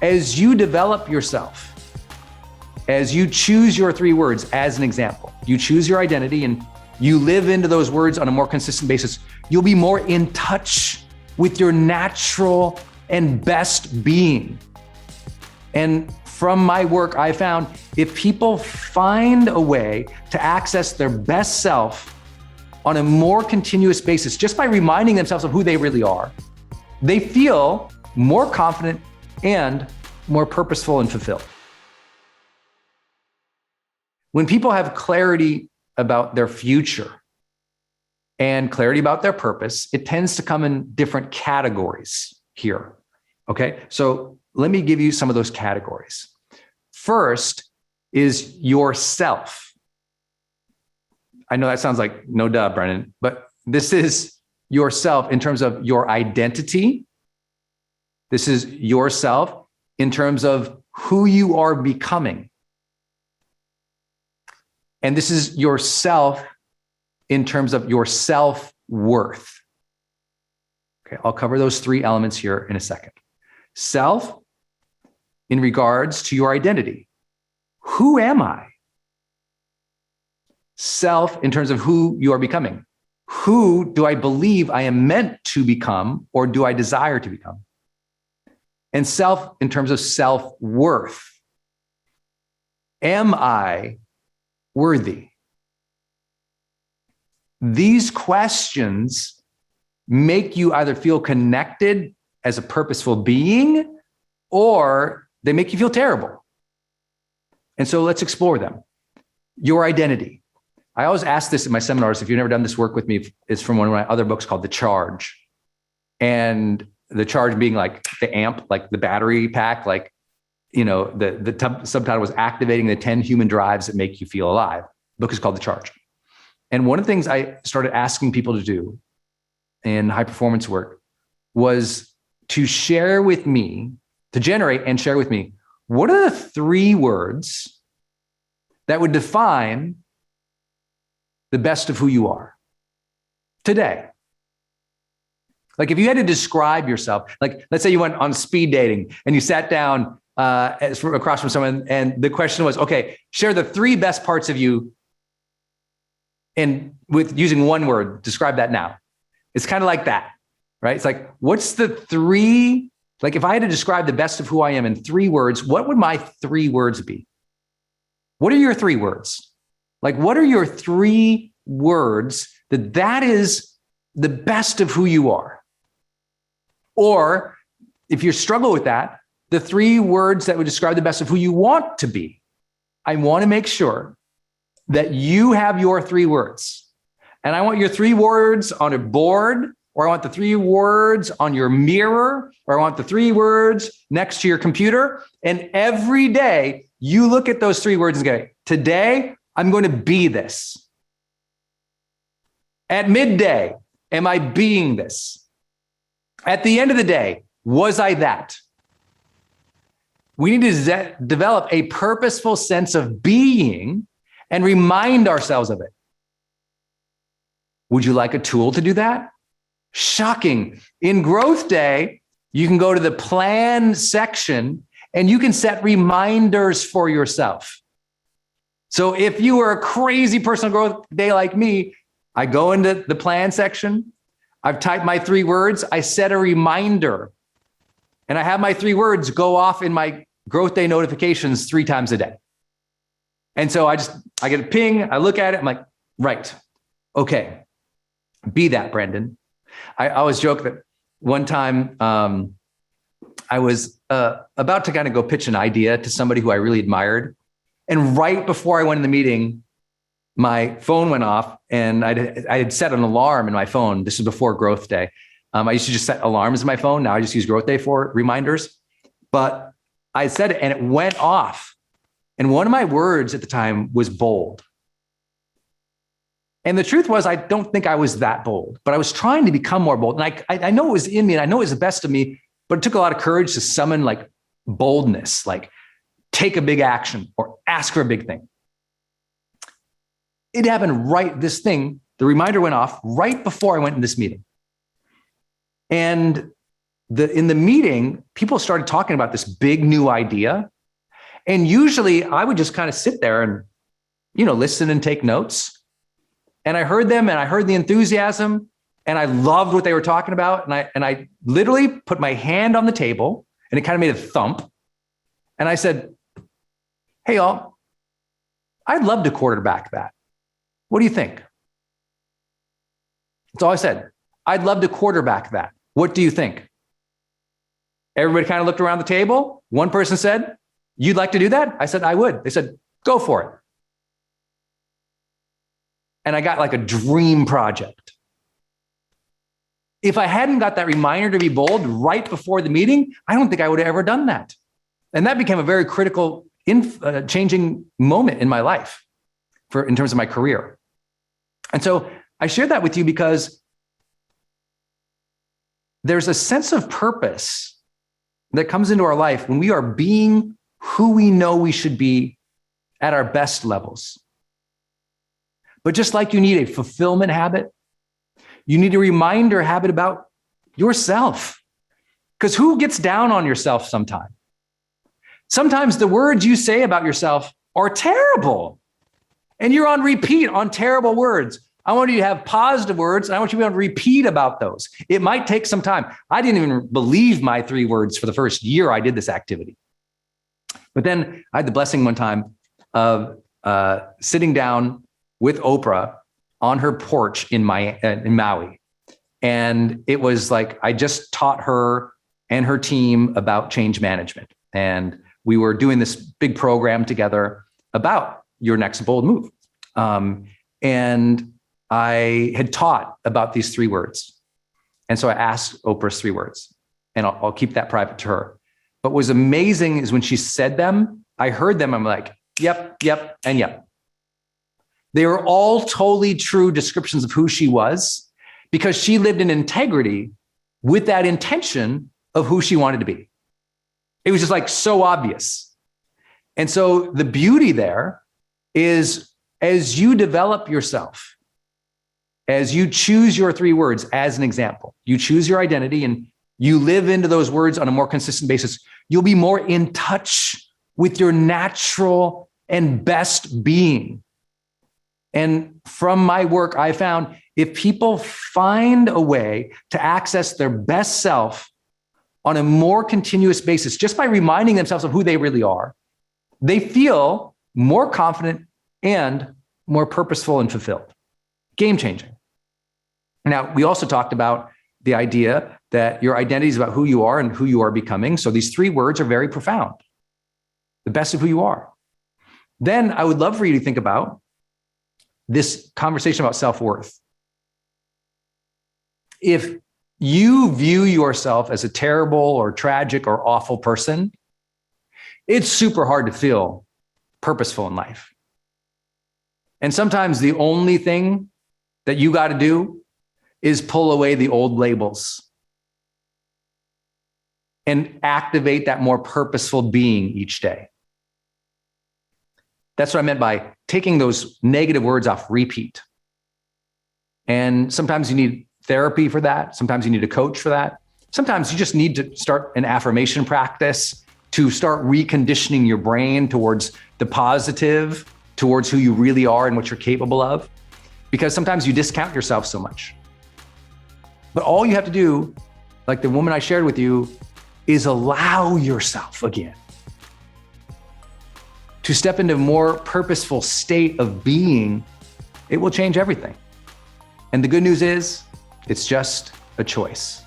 As you develop yourself, as you choose your 3 words, as an example, you choose your identity and you live into those words on a more consistent basis, you'll be more in touch with your natural and best being. And from my work, I found if people find a way to access their best self on a more continuous basis, just by reminding themselves of who they really are, they feel more confident and more purposeful and fulfilled. When people have clarity about their future and clarity about their purpose, it tends to come in different categories here. Okay, so let me give you some of those categories. First is yourself. I know that sounds like no duh, Brendon, but this is yourself in terms of your identity. This is yourself in terms of who you are becoming. And this is yourself in terms of your self-worth. Okay, I'll cover those 3 elements here in a second. Self, in regards to your identity. Who am I? Self, in terms of who you are becoming. Who do I believe I am meant to become, or do I desire to become? And self, in terms of self-worth. Am I worthy? These questions make you either feel connected as a purposeful being, or they make you feel terrible. And so let's explore them. Your identity. I always ask this in my seminars. If you've never done this work with me, it's from one of my other books called The Charge. And the charge being like the amp, like the battery pack, like, you know, the subtitle was Activating the 10 Human Drives That Make You Feel Alive. The book is called The Charge. And one of the things I started asking people to do in high performance work was to share with me, to generate and share with me, what are the 3 words that would define the best of who you are today? Like if you had to describe yourself, like let's say you went on speed dating and you sat down across from someone and the question was, okay, share the 3 best parts of you, and with using 1 word, describe that now. It's kind of like that, right? It's like, what's the 3, like if I had to describe the best of who I am in 3 words, what would my 3 words be? What are your 3 words? Like, what are your 3 words that is the best of who you are? Or if you struggle with that, the 3 words that would describe the best of who you want to be. I want to make sure that you have your 3 words. And I want your 3 words on a board, or I want the 3 words on your mirror, or I want the 3 words next to your computer. And every day you look at those 3 words and go, today I'm going to be this. At midday, am I being this? At the end of the day, was I that? We need to develop a purposeful sense of being and remind ourselves of it. Would you like a tool to do that? Shocking. In Growth Day, you can go to the plan section and you can set reminders for yourself. So if you were a crazy personal growth day like me, I go into the plan section, I've typed my 3 words, I set a reminder, and I have my 3 words go off in my Growth Day notifications 3 times a day. And so I get a ping, I look at it, I'm like, right, okay, be that, Brendon. I always joke that one time I was about to kind of go pitch an idea to somebody who I really admired. And right before I went in the meeting, my phone went off and I had set an alarm in my phone. This was before Growth Day. I used to just set alarms in my phone. Now I just use Growth Day for reminders. But I said it and it went off. And one of my words at the time was bold. And the truth was, I don't think I was that bold, but I was trying to become more bold. And I know it was in me and I know it was the best of me, but it took a lot of courage to summon like boldness, like take a big action or ask for a big thing. It happened the reminder went off right before I went in this meeting. And in the meeting, people started talking about this big new idea. And usually I would just kind of sit there and, listen and take notes. And I heard them and I heard the enthusiasm and I loved what they were talking about. And I literally put my hand on the table and it kind of made a thump. And I said, hey, y'all, I'd love to quarterback that. What do you think? That's all I said. I'd love to quarterback that. What do you think? Everybody kind of looked around the table. One person said, you'd like to do that? I said, I would. They said, go for it. And I got like a dream project. If I hadn't got that reminder to be bold right before the meeting, I don't think I would have ever done that. And that became a very critical, changing moment in my life in terms of my career. And so I share that with you because there's a sense of purpose that comes into our life when we are being who we know we should be at our best levels. But just like you need a fulfillment habit, you need a reminder habit about yourself. Because who gets down on yourself sometimes? Sometimes the words you say about yourself are terrible. And you're on repeat on terrible words. I want you to have positive words, and I want you to be on repeat about those. It might take some time. I didn't even believe my 3 words for the first year I did this activity. But then I had the blessing one time of sitting down with Oprah on her porch in Maui. And it was like, I just taught her and her team about change management. And we were doing this big program together about your next bold move. And I had taught about these 3 words. And so I asked Oprah's 3 words, and I'll keep that private to her. But what was amazing is when she said them, I heard them, I'm like, yep, and yep. They were all totally true descriptions of who she was because she lived in integrity with that intention of who she wanted to be. It was just like so obvious. And so the beauty there is as you develop yourself, as you choose your 3 words as an example, you choose your identity and you live into those words on a more consistent basis, you'll be more in touch with your natural and best being. And from my work, I found if people find a way to access their best self on a more continuous basis, just by reminding themselves of who they really are, they feel more confident and more purposeful and fulfilled. Game changing. Now, we also talked about the idea that your identity is about who you are and who you are becoming. So these 3 words are very profound. The best of who you are. Then I would love for you to think about this conversation about self-worth. If you view yourself as a terrible or tragic or awful person, it's super hard to feel purposeful in life. And sometimes the only thing that you got to do is pull away the old labels and activate that more purposeful being each day. That's what I meant by taking those negative words off repeat. And sometimes you need therapy for that. Sometimes you need a coach for that. Sometimes you just need to start an affirmation practice to start reconditioning your brain towards the positive, towards who you really are and what you're capable of. Because sometimes you discount yourself so much. But all you have to do, like the woman I shared with you, is allow yourself again to step into a more purposeful state of being. It will change everything. And the good news is, it's just a choice.